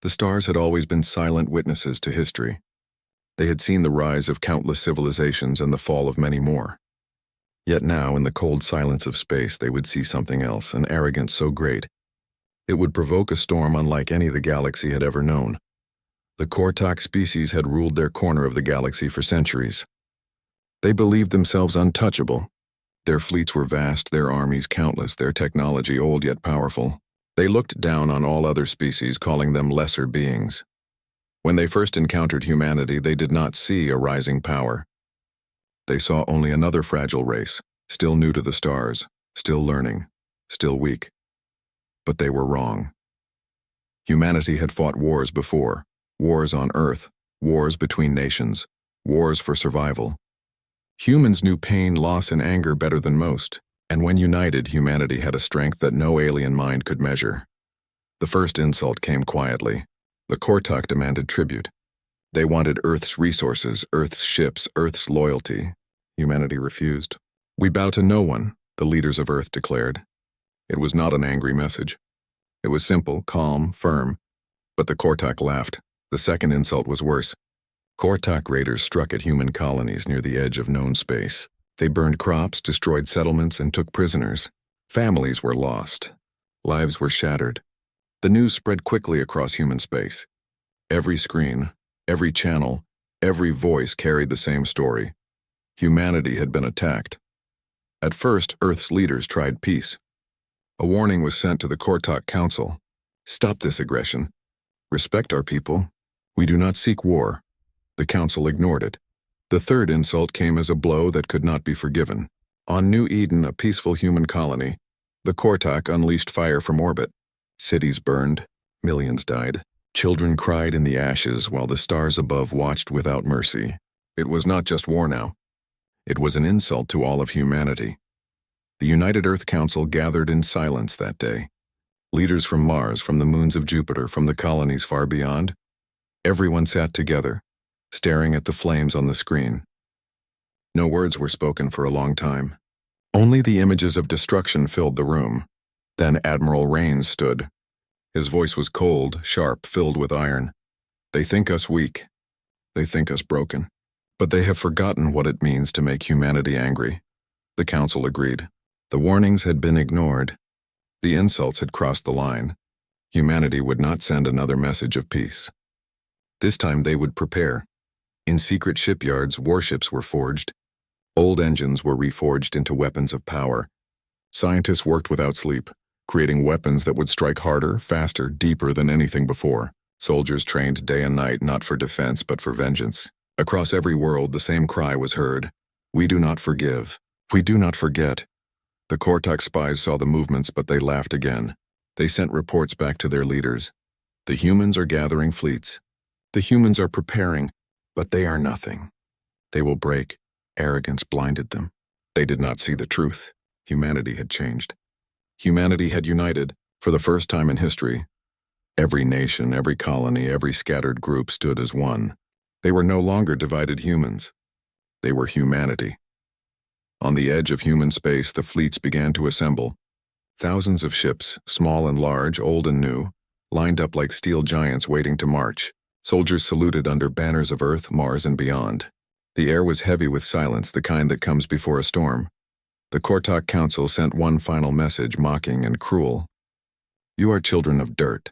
The stars had always been silent witnesses to history. They had seen the rise of countless civilizations and the fall of many more. Yet now, in the cold silence of space, they would see something else, an arrogance so great it would provoke a storm unlike any the galaxy had ever known. The Kortok species had ruled their corner of the galaxy for centuries. They believed themselves untouchable. Their fleets were vast, their armies countless, their technology old yet powerful. They looked down on all other species, calling them lesser beings. When they first encountered humanity, they did not see a rising power. They saw only another fragile race, still new to the stars, still learning, still weak. But they were wrong. Humanity had fought wars before, wars on Earth, wars between nations, wars for survival. Humans knew pain, loss, and anger better than most, and when united, humanity had a strength that no alien mind could measure. The first insult came quietly. The Kortok demanded tribute. They wanted Earth's resources, Earth's ships, Earth's loyalty. Humanity refused. "We bow to no one," the leaders of Earth declared. It was not an angry message. It was simple, calm, firm. But the Kortok laughed. The second insult was worse. Kortok raiders struck at human colonies near the edge of known space. They burned crops, destroyed settlements, and took prisoners. Families were lost. Lives were shattered. The news spread quickly across human space. Every screen, every channel, every voice carried the same story. Humanity had been attacked. At first, Earth's leaders tried peace. A warning was sent to the Kortok Council. "Stop this aggression. Respect our people. We do not seek war." The Council ignored it. The third insult came as a blow that could not be forgiven. On New Eden, a peaceful human colony, the Kortok unleashed fire from orbit. Cities burned, millions died. Children cried in the ashes while the stars above watched without mercy. It was not just war now. It was an insult to all of humanity. The United Earth Council gathered in silence that day. Leaders from Mars, from the moons of Jupiter, from the colonies far beyond. Everyone sat together, staring at the flames on the screen. No words were spoken for a long time. Only the images of destruction filled the room. Then Admiral Rains stood. His voice was cold, sharp, filled with iron. "They think us weak. They think us broken. But they have forgotten what it means to make humanity angry." The Council agreed. The warnings had been ignored. The insults had crossed the line. Humanity would not send another message of peace. This time they would prepare. In secret shipyards, warships were forged. Old engines were reforged into weapons of power. Scientists worked without sleep, creating weapons that would strike harder, faster, deeper than anything before. Soldiers trained day and night not for defense but for vengeance. Across every world, the same cry was heard. "We do not forgive. We do not forget." The Kortok spies saw the movements, but they laughed again. They sent reports back to their leaders. "The humans are gathering fleets. The humans are preparing, but they are nothing. They will break." Arrogance blinded them. They did not see the truth. Humanity had changed. Humanity had united, for the first time in history. Every nation, every colony, every scattered group stood as one. They were no longer divided humans. They were humanity. On the edge of human space, the fleets began to assemble. Thousands of ships, small and large, old and new, lined up like steel giants waiting to march. Soldiers saluted under banners of Earth, Mars, and beyond. The air was heavy with silence, the kind that comes before a storm. The Kortok Council sent one final message, mocking and cruel. "You are children of dirt.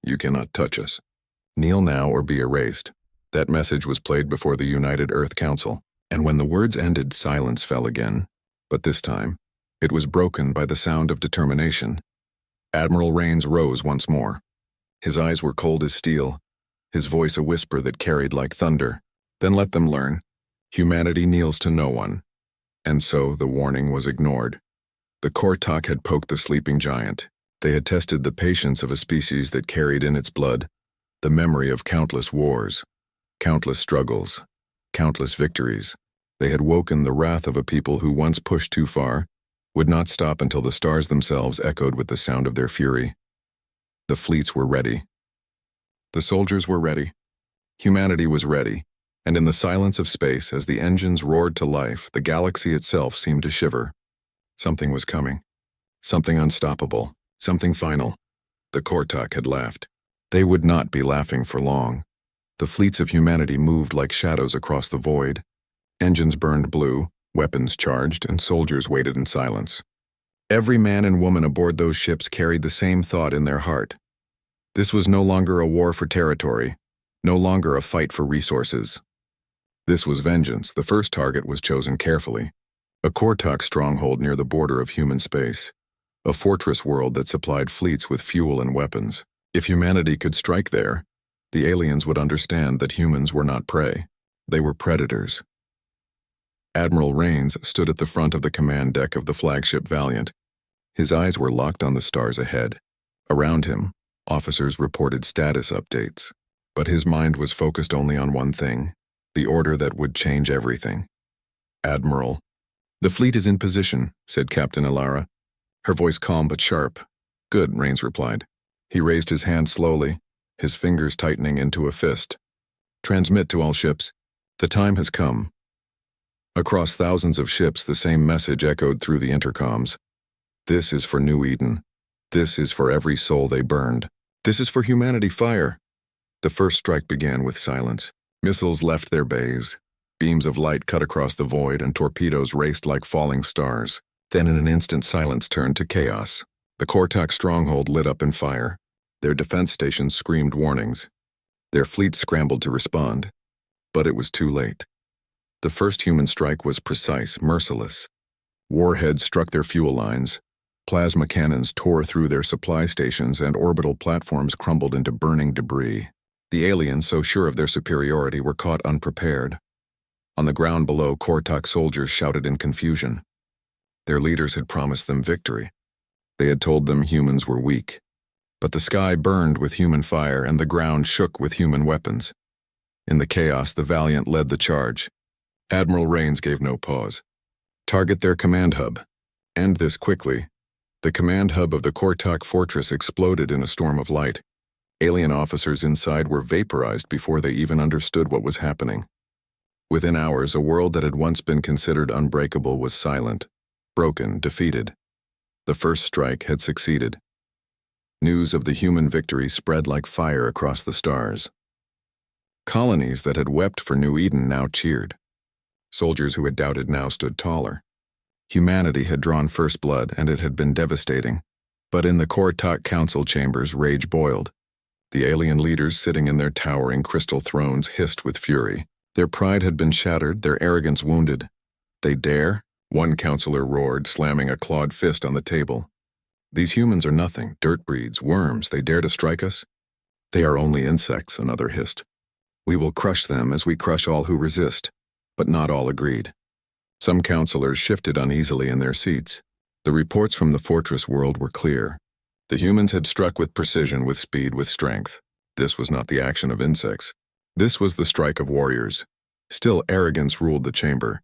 You cannot touch us. Kneel now or be erased." That message was played before the United Earth Council, and when the words ended, silence fell again. But this time, it was broken by the sound of determination. Admiral Rains rose once more. His eyes were cold as steel, his voice a whisper that carried like thunder. "Then let them learn. Humanity kneels to no one." And so the warning was ignored. The Kortok had poked the sleeping giant. They had tested the patience of a species that carried in its blood the memory of countless wars, countless struggles, countless victories. They had woken the wrath of a people who, once pushed too far, would not stop until the stars themselves echoed with the sound of their fury. The fleets were ready. The soldiers were ready. Humanity was ready. And in the silence of space, as the engines roared to life, the galaxy itself seemed to shiver. Something was coming. Something unstoppable. Something final. The Kortok had laughed. They would not be laughing for long. The fleets of humanity moved like shadows across the void. Engines burned blue, weapons charged, and soldiers waited in silence. Every man and woman aboard those ships carried the same thought in their heart. This was no longer a war for territory, no longer a fight for resources. This was vengeance. The first target was chosen carefully. A Kortok stronghold near the border of human space. A fortress world that supplied fleets with fuel and weapons. If humanity could strike there, the aliens would understand that humans were not prey. They were predators. Admiral Rains stood at the front of the command deck of the flagship Valiant. His eyes were locked on the stars ahead. Around him, officers reported status updates. But his mind was focused only on one thing, the order that would change everything. "Admiral." "The fleet is in position," said Captain Alara, her voice calm but sharp. "Good," Rains replied. He raised his hand slowly, his fingers tightening into a fist. "Transmit to all ships. The time has come." Across thousands of ships, the same message echoed through the intercoms. "This is for New Eden. This is for every soul they burned. This is for humanity. Fire." The first strike began with silence. Missiles left their bays. Beams of light cut across the void, and torpedoes raced like falling stars. Then in an instant, silence turned to chaos. The Kortok stronghold lit up in fire. Their defense stations screamed warnings. Their fleet scrambled to respond. But it was too late. The first human strike was precise, merciless. Warheads struck their fuel lines. Plasma cannons tore through their supply stations, and orbital platforms crumbled into burning debris. The aliens, so sure of their superiority, were caught unprepared. On the ground below, Kortok soldiers shouted in confusion. Their leaders had promised them victory. They had told them humans were weak. But the sky burned with human fire, and the ground shook with human weapons. In the chaos, the Valiant led the charge. Admiral Rains gave no pause. "Target their command hub. End this quickly." The command hub of the Kortok fortress exploded in a storm of light. Alien officers inside were vaporized before they even understood what was happening. Within hours, a world that had once been considered unbreakable was silent, broken, defeated. The first strike had succeeded. News of the human victory spread like fire across the stars. Colonies that had wept for New Eden now cheered. Soldiers who had doubted now stood taller. Humanity had drawn first blood, and it had been devastating. But in the Kortok council chambers, rage boiled. The alien leaders sitting in their towering crystal thrones hissed with fury. Their pride had been shattered, their arrogance wounded. "They dare?" One counselor roared, slamming a clawed fist on the table. "These humans are nothing, dirt breeds, worms. They dare to strike us?" "They are only insects," another hissed. "We will crush them as we crush all who resist." But not all agreed. Some counselors shifted uneasily in their seats. The reports from the fortress world were clear. The humans had struck with precision, with speed, with strength. This was not the action of insects. This was the strike of warriors. Still, arrogance ruled the chamber.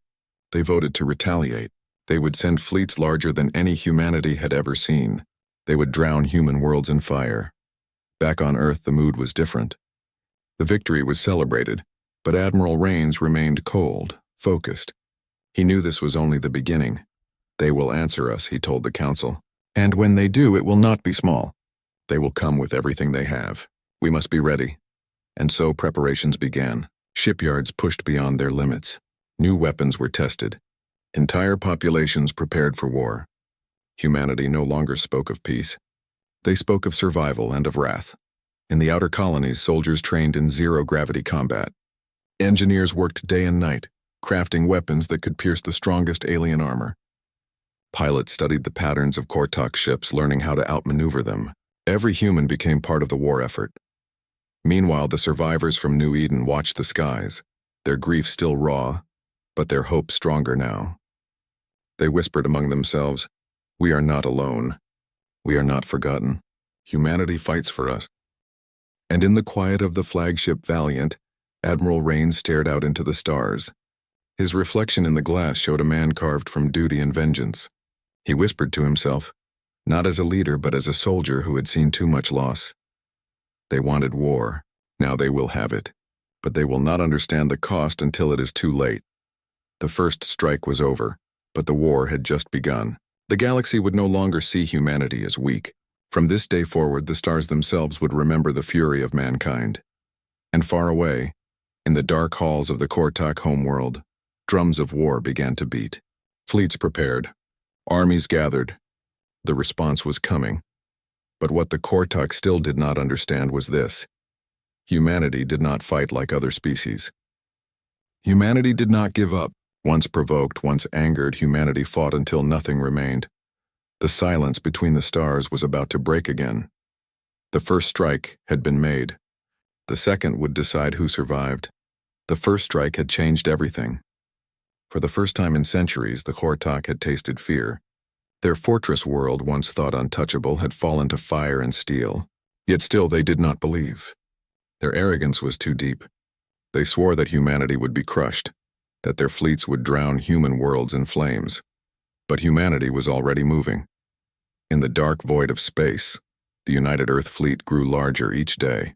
They voted to retaliate. They would send fleets larger than any humanity had ever seen. They would drown human worlds in fire. Back on Earth, the mood was different. The victory was celebrated, but Admiral Rains remained cold, focused. He knew this was only the beginning. "They will answer us," he told the council. "And when they do, it will not be small. They will come with everything they have. We must be ready." And so preparations began. Shipyards pushed beyond their limits. New weapons were tested. Entire populations prepared for war. Humanity no longer spoke of peace. They spoke of survival and of wrath. In the outer colonies, soldiers trained in zero-gravity combat. Engineers worked day and night, crafting weapons that could pierce the strongest alien armor. Pilots studied the patterns of Kortok ships, learning how to outmaneuver them. Every human became part of the war effort. Meanwhile, the survivors from New Eden watched the skies, their grief still raw, but their hope stronger now. They whispered among themselves, "We are not alone. We are not forgotten. Humanity fights for us." And in the quiet of the flagship Valiant, Admiral Rains stared out into the stars. His reflection in the glass showed a man carved from duty and vengeance. He whispered to himself, not as a leader but as a soldier who had seen too much loss. They wanted war. Now they will have it. But they will not understand the cost until it is too late. The first strike was over, but the war had just begun. The galaxy would no longer see humanity as weak. From this day forward, the stars themselves would remember the fury of mankind. And far away, in the dark halls of the Kortok homeworld, drums of war began to beat. Fleets prepared. Armies gathered. The response was coming. But what the Kortok still did not understand was this. Humanity did not fight like other species. Humanity did not give up. Once provoked, once angered, humanity fought until nothing remained. The silence between the stars was about to break again. The first strike had been made. The second would decide who survived. The first strike had changed everything. For the first time in centuries, the Kortok had tasted fear. Their fortress world, once thought untouchable, had fallen to fire and steel. Yet still they did not believe. Their arrogance was too deep. They swore that humanity would be crushed, that their fleets would drown human worlds in flames. But humanity was already moving. In the dark void of space, the United Earth fleet grew larger each day.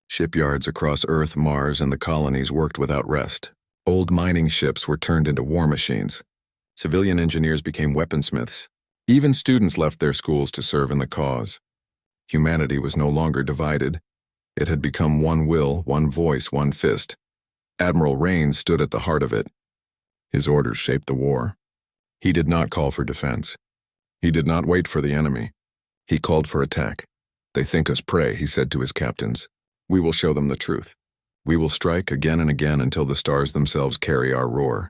Shipyards across Earth, Mars, and the colonies worked without rest. Old mining ships were turned into war machines. Civilian engineers became weaponsmiths. Even students left their schools to serve in the cause. Humanity was no longer divided. It had become one will, one voice, one fist. Admiral Raines stood at the heart of it. His orders shaped the war. He did not call for defense. He did not wait for the enemy. He called for attack. They think us prey, he said to his captains. We will show them the truth. We will strike again and again until the stars themselves carry our roar.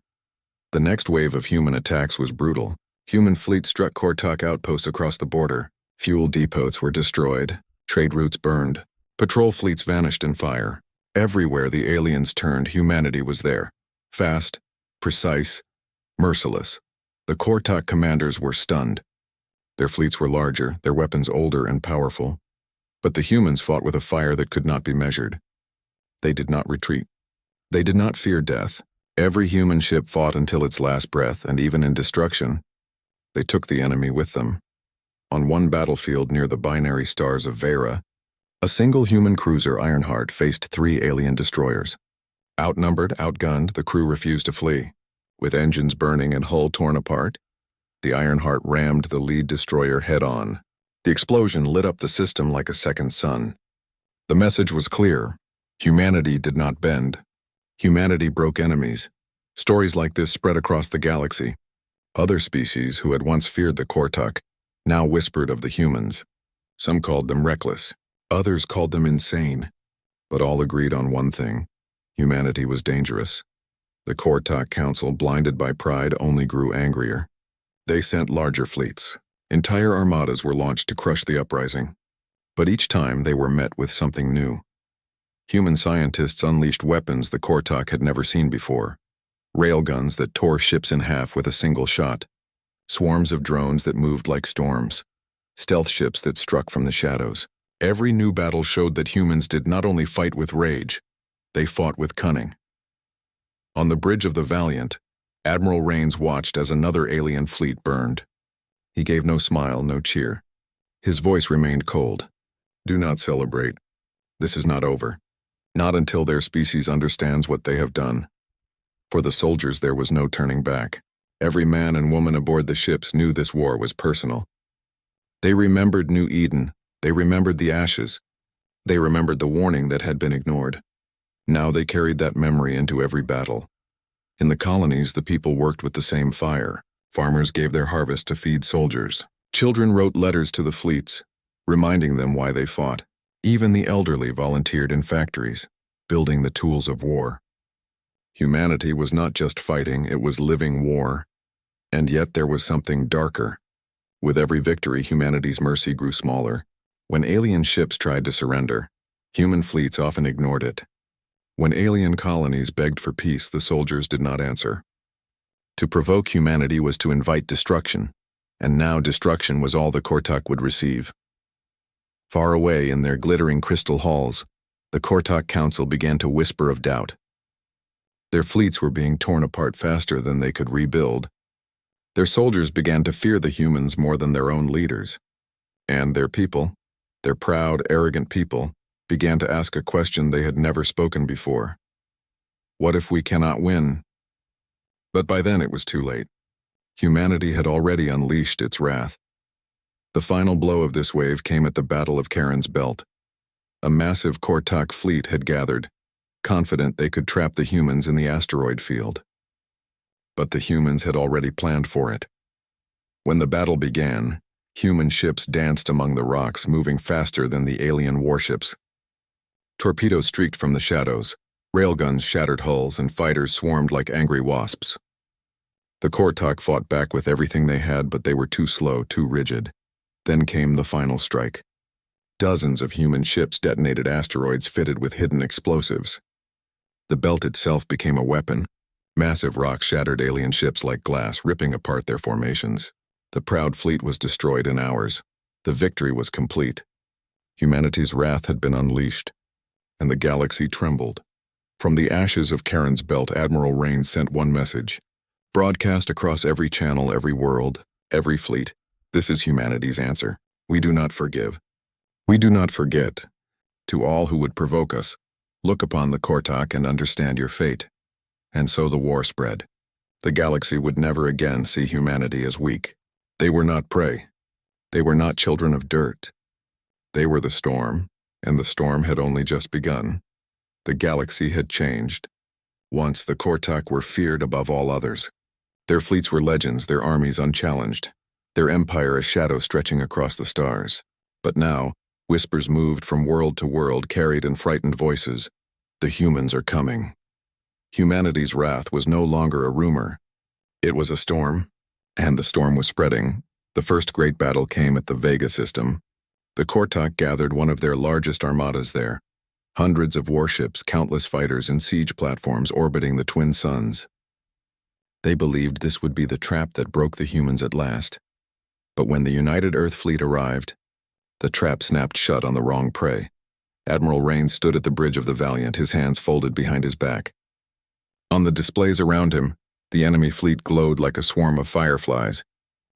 The next wave of human attacks was brutal. Human fleets struck Kortok outposts across the border. Fuel depots were destroyed. Trade routes burned. Patrol fleets vanished in fire. Everywhere the aliens turned, humanity was there. Fast, precise, merciless. The Kortok commanders were stunned. Their fleets were larger, their weapons older and powerful. But the humans fought with a fire that could not be measured. They did not retreat. They did not fear death. Every human ship fought until its last breath, and even in destruction, they took the enemy with them. On one battlefield near the binary stars of Vera, a single human cruiser, Ironheart, faced 3 alien destroyers. Outnumbered, outgunned, the crew refused to flee. With engines burning and hull torn apart, the Ironheart rammed the lead destroyer head-on. The explosion lit up the system like a second sun. The message was clear. Humanity did not bend. Humanity broke enemies. Stories like this spread across the galaxy. Other species who had once feared the Kortok now whispered of the humans. Some called them reckless. Others called them insane. But all agreed on one thing. Humanity was dangerous. The Kortok Council, blinded by pride, only grew angrier. They sent larger fleets. Entire armadas were launched to crush the uprising. But each time they were met with something new. Human scientists unleashed weapons the Kortok had never seen before. Railguns that tore ships in half with a single shot. Swarms of drones that moved like storms. Stealth ships that struck from the shadows. Every new battle showed that humans did not only fight with rage, they fought with cunning. On the bridge of the Valiant, Admiral Raines watched as another alien fleet burned. He gave no smile, no cheer. His voice remained cold. Do not celebrate. This is not over. Not until their species understands what they have done. For the soldiers, there was no turning back. Every man and woman aboard the ships knew this war was personal. They remembered New Eden. They remembered the ashes. They remembered the warning that had been ignored. Now they carried that memory into every battle. In the colonies, the people worked with the same fire. Farmers gave their harvest to feed soldiers. Children wrote letters to the fleets, reminding them why they fought. Even the elderly volunteered in factories, building the tools of war. Humanity was not just fighting, it was living war. And yet there was something darker. With every victory, humanity's mercy grew smaller. When alien ships tried to surrender, human fleets often ignored it. When alien colonies begged for peace, the soldiers did not answer. To provoke humanity was to invite destruction, and now destruction was all the Kortok would receive. Far away in their glittering crystal halls, the Kortok Council began to whisper of doubt. Their fleets were being torn apart faster than they could rebuild. Their soldiers began to fear the humans more than their own leaders. And their people, their proud, arrogant people, began to ask a question they had never spoken before. What if we cannot win? But by then it was too late. Humanity had already unleashed its wrath. The final blow of this wave came at the Battle of Charon's Belt. A massive Kortak fleet had gathered, confident they could trap the humans in the asteroid field. But the humans had already planned for it. When the battle began, human ships danced among the rocks, moving faster than the alien warships. Torpedoes streaked from the shadows, railguns shattered hulls, and fighters swarmed like angry wasps. The Kortak fought back with everything they had, but they were too slow, too rigid. Then came the final strike. Dozens of human ships detonated asteroids fitted with hidden explosives. The belt itself became a weapon. Massive rocks shattered alien ships like glass, ripping apart their formations. The proud fleet was destroyed in hours. The victory was complete. Humanity's wrath had been unleashed, and the galaxy trembled. From the ashes of Charon's Belt, Admiral Raines sent one message. Broadcast across every channel, every world, every fleet. This is humanity's answer. We do not forgive. We do not forget. To all who would provoke us, look upon the Kortak and understand your fate. And so the war spread. The galaxy would never again see humanity as weak. They were not prey. They were not children of dirt. They were the storm, and the storm had only just begun. The galaxy had changed. Once the Kortak were feared above all others. Their fleets were legends, their armies unchallenged, their empire a shadow stretching across the stars. But now, whispers moved from world to world, carried in frightened voices. The humans are coming. Humanity's wrath was no longer a rumor. It was a storm, and the storm was spreading. The first great battle came at the Vega system. The Kortak gathered one of their largest armadas there. Hundreds of warships, countless fighters, and siege platforms orbiting the twin suns. They believed this would be the trap that broke the humans at last. But when the United Earth fleet arrived, the trap snapped shut on the wrong prey. Admiral Raines stood at the bridge of the Valiant, his hands folded behind his back. On the displays around him, the enemy fleet glowed like a swarm of fireflies.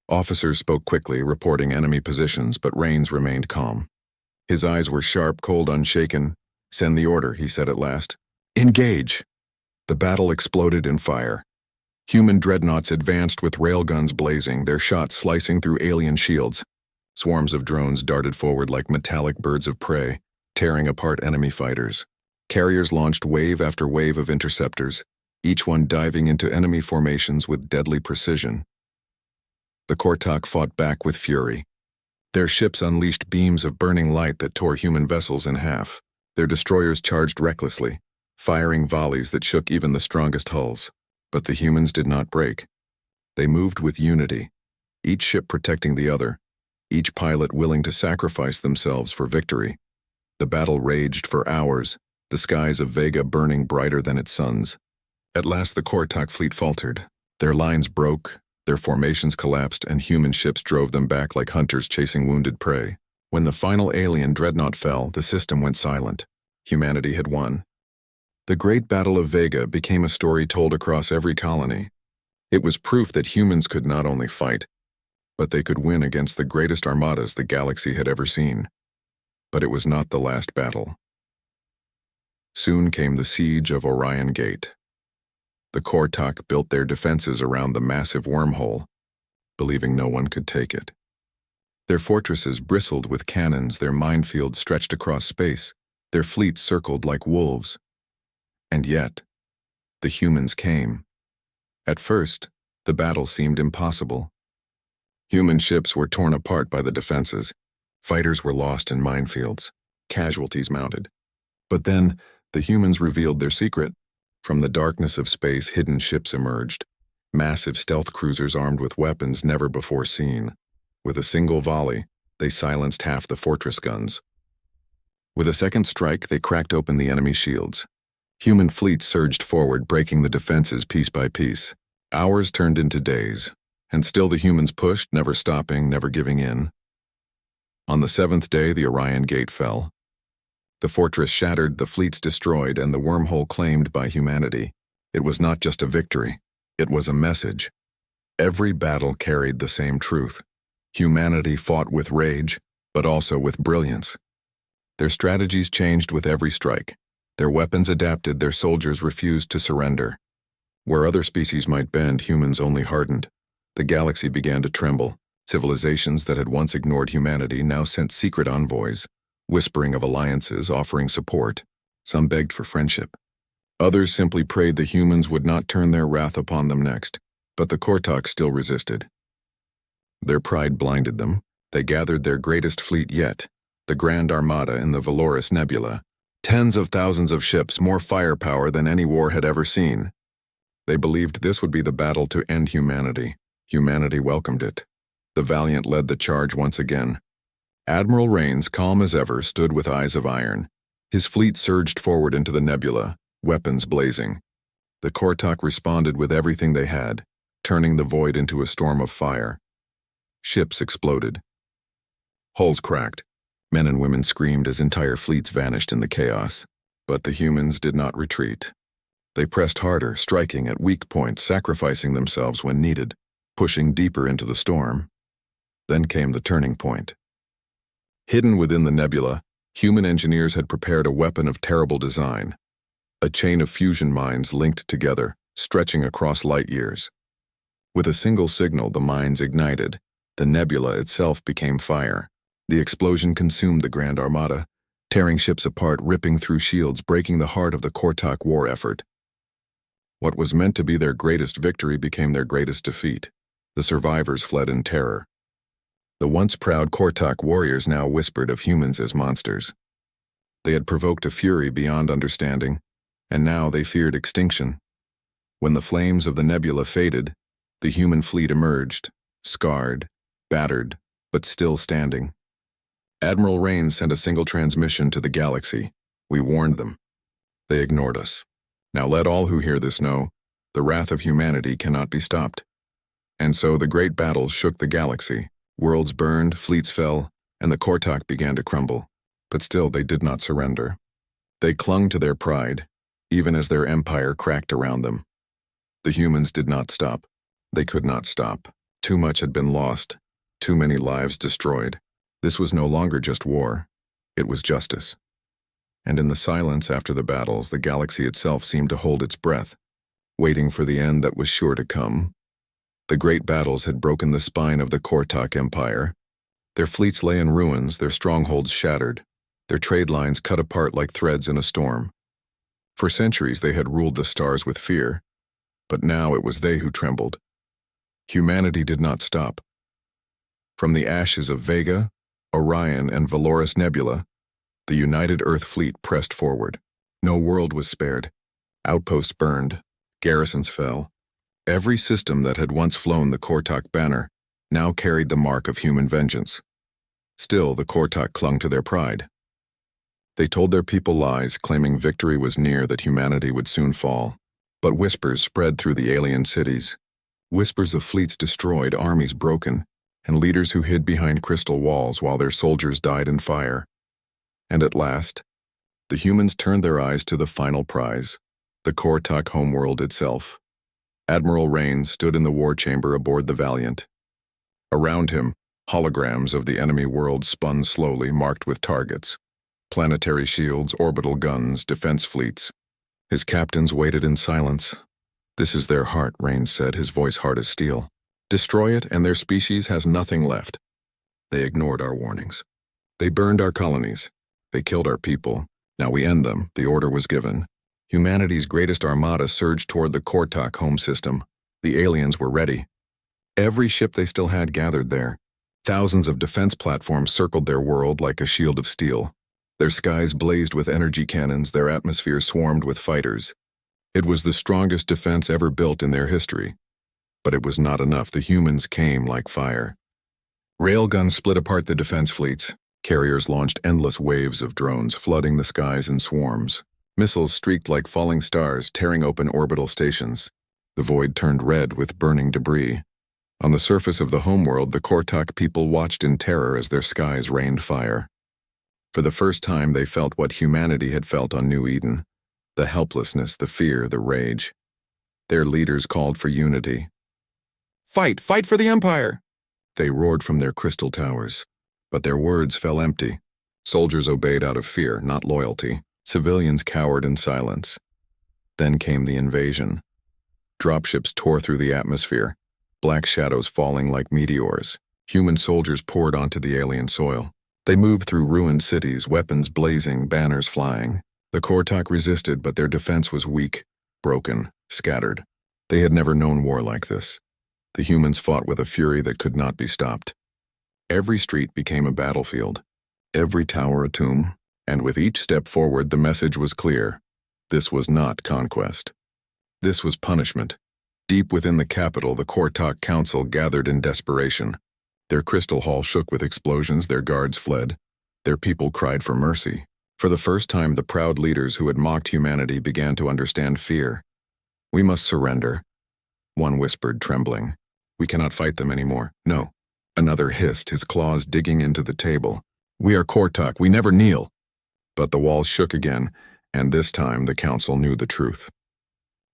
Officers spoke quickly, reporting enemy positions, but Raines remained calm. His eyes were sharp, cold, unshaken. "Send the order," he said at last. "Engage!" The battle exploded in fire. Human dreadnoughts advanced with railguns blazing, their shots slicing through alien shields. Swarms of drones darted forward like metallic birds of prey, tearing apart enemy fighters. Carriers launched wave after wave of interceptors, each one diving into enemy formations with deadly precision. The Kortak fought back with fury. Their ships unleashed beams of burning light that tore human vessels in half. Their destroyers charged recklessly, firing volleys that shook even the strongest hulls. But the humans did not break. They moved with unity, each ship protecting the other, each pilot willing to sacrifice themselves for victory. The battle raged for hours, the skies of Vega burning brighter than its suns. At last the Kortak fleet faltered. Their lines broke, their formations collapsed, and human ships drove them back like hunters chasing wounded prey. When the final alien dreadnought fell, the system went silent. Humanity had won. The Great Battle of Vega became a story told across every colony. It was proof that humans could not only fight, but they could win against the greatest armadas the galaxy had ever seen. But it was not the last battle. Soon came the siege of Orion Gate. The Kortak built their defenses around the massive wormhole, believing no one could take it. Their fortresses bristled with cannons, their minefields stretched across space, their fleets circled like wolves. And yet, the humans came. At first, the battle seemed impossible. Human ships were torn apart by the defenses. Fighters were lost in minefields. Casualties mounted. But then, the humans revealed their secret. From the darkness of space, hidden ships emerged. Massive stealth cruisers armed with weapons never before seen. With a single volley, they silenced half the fortress guns. With a second strike, they cracked open the enemy shields. Human fleets surged forward, breaking the defenses piece by piece. Hours turned into days, and still the humans pushed, never stopping, never giving in. On the seventh day, the Orion Gate fell. The fortress shattered, the fleets destroyed, and the wormhole claimed by humanity. It was not just a victory, it was a message. Every battle carried the same truth. Humanity fought with rage, but also with brilliance. Their strategies changed with every strike. Their weapons adapted, their soldiers refused to surrender. Where other species might bend, humans only hardened. The galaxy began to tremble. Civilizations that had once ignored humanity now sent secret envoys, whispering of alliances, offering support. Some begged for friendship. Others simply prayed the humans would not turn their wrath upon them next, but the Kortok still resisted. Their pride blinded them. They gathered their greatest fleet yet, the Grand Armada in the Valoris Nebula. Tens of thousands of ships, more firepower than any war had ever seen. They believed this would be the battle to end humanity. Humanity welcomed it. The Valiant led the charge once again. Admiral Rains, calm as ever, stood with eyes of iron. His fleet surged forward into the nebula, weapons blazing. The Kortok responded with everything they had, turning the void into a storm of fire. Ships exploded. Hulls cracked. Men and women screamed as entire fleets vanished in the chaos. But the humans did not retreat. They pressed harder, striking at weak points, sacrificing themselves when needed, pushing deeper into the storm. Then came the turning point. Hidden within the nebula, human engineers had prepared a weapon of terrible design. A chain of fusion mines linked together, stretching across light years. With a single signal, the mines ignited. The nebula itself became fire. The explosion consumed the Grand Armada, tearing ships apart, ripping through shields, breaking the heart of the Kortok war effort. What was meant to be their greatest victory became their greatest defeat. The survivors fled in terror. The once proud Kortok warriors now whispered of humans as monsters. They had provoked a fury beyond understanding, and now they feared extinction. When the flames of the nebula faded, the human fleet emerged, scarred, battered, but still standing. Admiral Rains sent a single transmission to the galaxy. We warned them. They ignored us. Now let all who hear this know, the wrath of humanity cannot be stopped. And so the great battles shook the galaxy. Worlds burned, fleets fell, and the Kortok began to crumble. But still they did not surrender. They clung to their pride, even as their empire cracked around them. The humans did not stop. They could not stop. Too much had been lost, too many lives destroyed. This was no longer just war. It was justice. And in the silence after the battles, the galaxy itself seemed to hold its breath, waiting for the end that was sure to come. The great battles had broken the spine of the Kortok Empire. Their fleets lay in ruins, their strongholds shattered, their trade lines cut apart like threads in a storm. For centuries they had ruled the stars with fear, but now it was they who trembled. Humanity did not stop. From the ashes of Vega, Orion, and Valoris Nebula, the united Earth fleet pressed forward. No world was spared. Outposts burned. Garrisons fell. Every system that had once flown the Kortok banner now carried the mark of human vengeance. Still, the Kortok clung to their pride. They told their people lies, claiming victory was near, that humanity would soon fall. But whispers spread through the alien cities. Whispers of fleets destroyed, armies broken, and leaders who hid behind crystal walls while their soldiers died in fire. And at last, the humans turned their eyes to the final prize, the Kortok homeworld itself. Admiral Rains stood in the war chamber aboard the Valiant. Around him, holograms of the enemy world spun slowly, marked with targets. Planetary shields, orbital guns, defense fleets. His captains waited in silence. "This is their heart," Rains said, his voice hard as steel. "Destroy it, and their species has nothing left." They ignored our warnings. They burned our colonies. They killed our people. Now we end them. The order was given. Humanity's greatest armada surged toward the Kortok home system. The aliens were ready. Every ship they still had gathered there. Thousands of defense platforms circled their world like a shield of steel. Their skies blazed with energy cannons, their atmosphere swarmed with fighters. It was the strongest defense ever built in their history. But it was not enough. The humans came like fire. Railguns split apart the defense fleets. Carriers launched endless waves of drones, flooding the skies in swarms. Missiles streaked like falling stars, tearing open orbital stations. The void turned red with burning debris. On the surface of the homeworld, the Kortok people watched in terror as their skies rained fire. For the first time, they felt what humanity had felt on New Eden. The helplessness, the fear, the rage. Their leaders called for unity. "Fight! Fight for the Empire!" They roared from their crystal towers. But their words fell empty. Soldiers obeyed out of fear, not loyalty. Civilians cowered in silence. Then came the invasion. Dropships tore through the atmosphere, black shadows falling like meteors. Human soldiers poured onto the alien soil. They moved through ruined cities, weapons blazing, banners flying. The Kortok resisted, but their defense was weak, broken, scattered. They had never known war like this. The humans fought with a fury that could not be stopped. Every street became a battlefield, every tower a tomb, and with each step forward the message was clear. This was not conquest. This was punishment. Deep within the capital, the Kortok Council gathered in desperation. Their crystal hall shook with explosions, their guards fled. Their people cried for mercy. For the first time, the proud leaders who had mocked humanity began to understand fear. "We must surrender," one whispered, trembling. "We cannot fight them anymore." "No." Another hissed, his claws digging into the table. "We are Kortok, we never kneel." But the walls shook again, and this time the council knew the truth.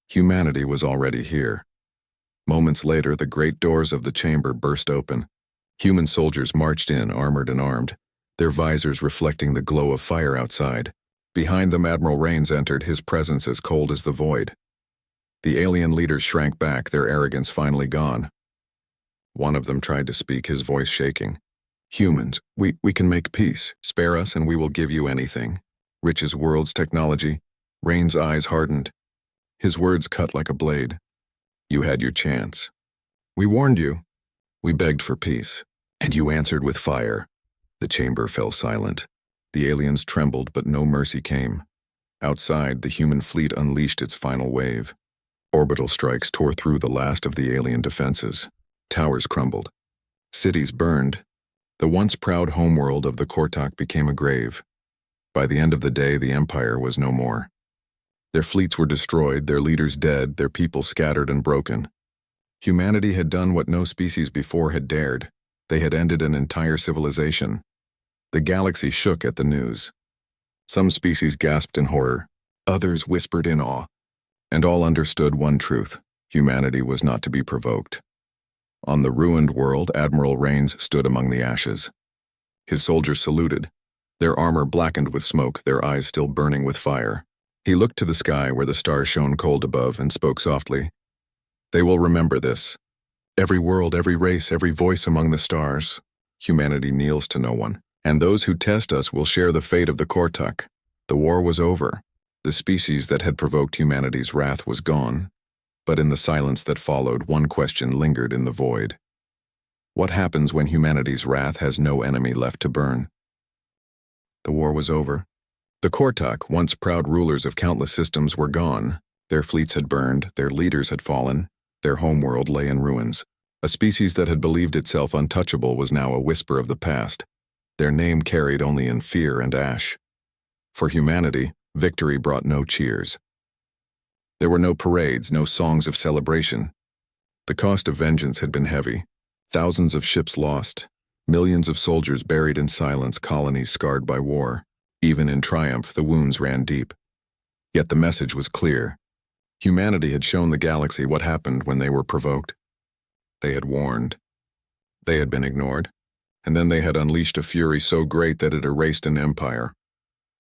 Humanity was already here. Moments later, the great doors of the chamber burst open. Human soldiers marched in, armored and armed, their visors reflecting the glow of fire outside. Behind them, Admiral Rains entered, his presence as cold as the void. The alien leaders shrank back, their arrogance finally gone. One of them tried to speak, his voice shaking. "Humans, we can make peace. Spare us and we will give you anything. Riches, worlds, technology." Rain's eyes hardened. His words cut like a blade. "You had your chance. We warned you. We begged for peace. And you answered with fire." The chamber fell silent. The aliens trembled, but no mercy came. Outside, the human fleet unleashed its final wave. Orbital strikes tore through the last of the alien defenses. Towers crumbled. Cities burned. The once proud homeworld of the Kortok became a grave. By the end of the day, the Empire was no more. Their fleets were destroyed, their leaders dead, their people scattered and broken. Humanity had done what no species before had dared. They had ended an entire civilization. The galaxy shook at the news. Some species gasped in horror, others whispered in awe, and all understood one truth: humanity was not to be provoked. On the ruined world, Admiral Rains stood among the ashes. His soldiers saluted, their armor blackened with smoke, their eyes still burning with fire. He looked to the sky where the stars shone cold above and spoke softly. "They will remember this. Every world, every race, every voice among the stars. Humanity kneels to no one, and those who test us will share the fate of the Kortok." The war was over. The species that had provoked humanity's wrath was gone. But in the silence that followed, one question lingered in the void. What happens when humanity's wrath has no enemy left to burn? The war was over. The Kortok, once proud rulers of countless systems, were gone. Their fleets had burned, their leaders had fallen, their homeworld lay in ruins. A species that had believed itself untouchable was now a whisper of the past, their name carried only in fear and ash. For humanity, victory brought no cheers. There were no parades, no songs of celebration. The cost of vengeance had been heavy. Thousands of ships lost, millions of soldiers buried in silence, colonies scarred by war. Even in triumph, the wounds ran deep. Yet the message was clear. Humanity had shown the galaxy what happened when they were provoked. They had warned. They had been ignored. And then they had unleashed a fury so great that it erased an empire.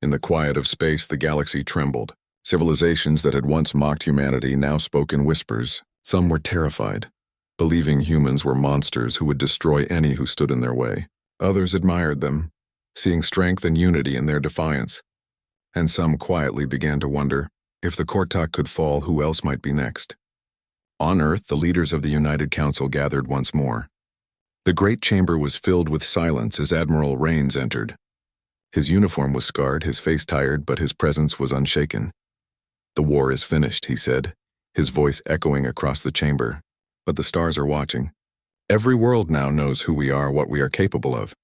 In the quiet of space, the galaxy trembled. Civilizations that had once mocked humanity now spoke in whispers. Some were terrified, believing humans were monsters who would destroy any who stood in their way. Others admired them, seeing strength and unity in their defiance. And some quietly began to wonder, if the Kortok could fall, who else might be next? On Earth, the leaders of the United Council gathered once more. The great chamber was filled with silence as Admiral Rains entered. His uniform was scarred, his face tired, but his presence was unshaken. "The war is finished," he said, his voice echoing across the chamber. "But the stars are watching. Every world now knows who we are, what we are capable of.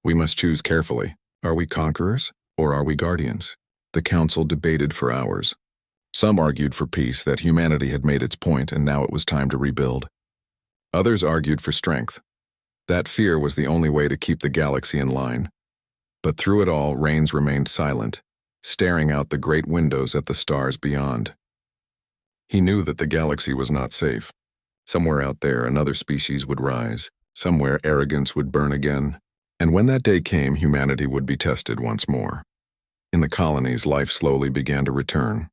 We must choose carefully. Are we conquerors, or are we guardians?" The council debated for hours. Some argued for peace, that humanity had made its point and now it was time to rebuild. Others argued for strength. That fear was the only way to keep the galaxy in line. But through it all, Rains remained silent, staring out the great windows at the stars beyond. He knew that the galaxy was not safe. Somewhere out there, another species would rise. Somewhere, arrogance would burn again. And when that day came, humanity would be tested once more. In the colonies, life slowly began to return.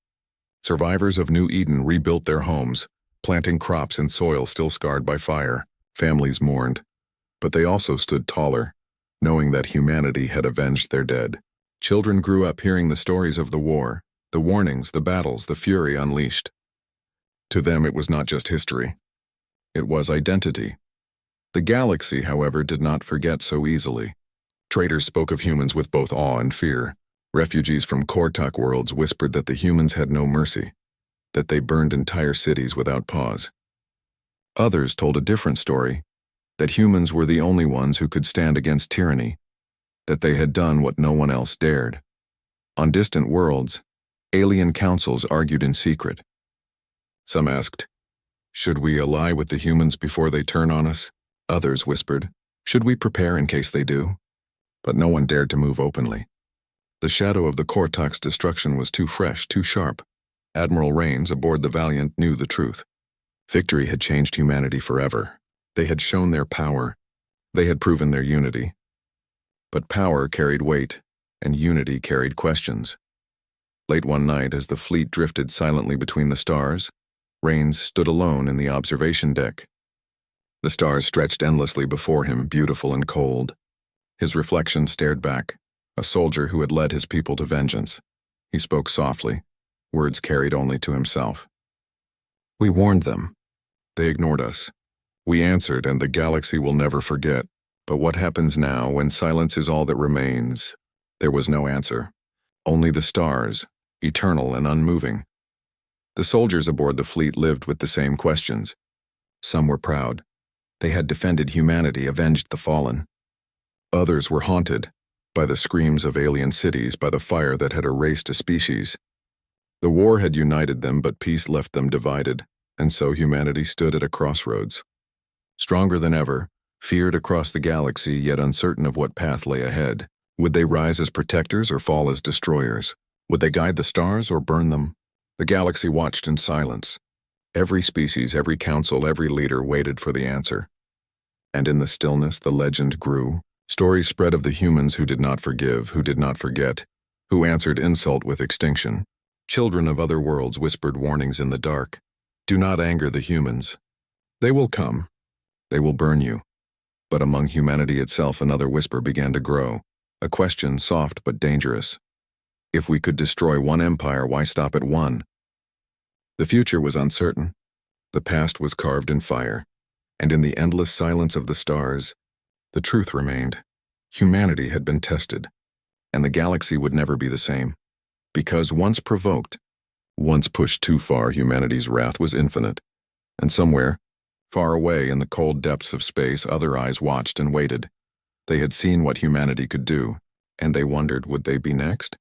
Survivors of New Eden rebuilt their homes, planting crops in soil still scarred by fire. Families mourned. But they also stood taller, knowing that humanity had avenged their dead. Children grew up hearing the stories of the war, the warnings, the battles, the fury unleashed. To them it was not just history. It was identity. The galaxy, however, did not forget so easily. Traders spoke of humans with both awe and fear. Refugees from Kortuk worlds whispered that the humans had no mercy, that they burned entire cities without pause. Others told a different story, that humans were the only ones who could stand against tyranny, that they had done what no one else dared. On distant worlds, alien councils argued in secret. Some asked, "Should we ally with the humans before they turn on us?" Others whispered, "Should we prepare in case they do?" But no one dared to move openly. The shadow of the Kortuk's destruction was too fresh, too sharp. Admiral Rains aboard the Valiant knew the truth. Victory had changed humanity forever. They had shown their power. They had proven their unity. But power carried weight, and unity carried questions. Late one night, as the fleet drifted silently between the stars, Rains stood alone in the observation deck. The stars stretched endlessly before him, beautiful and cold. His reflection stared back, a soldier who had led his people to vengeance. He spoke softly, words carried only to himself. "We warned them. They ignored us. We answered, and the galaxy will never forget. But what happens now when silence is all that remains?" There was no answer. Only the stars, eternal and unmoving. The soldiers aboard the fleet lived with the same questions. Some were proud. They had defended humanity, avenged the fallen. Others were haunted by the screams of alien cities, by the fire that had erased a species. The war had united them, but peace left them divided, and so humanity stood at a crossroads. Stronger than ever, feared across the galaxy, yet uncertain of what path lay ahead. Would they rise as protectors or fall as destroyers? Would they guide the stars or burn them? The galaxy watched in silence. Every species, every council, every leader waited for the answer. And in the stillness, the legend grew. Stories spread of the humans who did not forgive, who did not forget, who answered insult with extinction. Children of other worlds whispered warnings in the dark. "Do not anger the humans. They will come. They will burn you." But among humanity itself, another whisper began to grow, a question soft but dangerous. If we could destroy one empire, why stop at one? The future was uncertain. The past was carved in fire, and in the endless silence of the stars, the truth remained. Humanity had been tested, and the galaxy would never be the same. Because once provoked, once pushed too far, humanity's wrath was infinite. And somewhere, far away in the cold depths of space, other eyes watched and waited. They had seen what humanity could do, and they wondered, would they be next?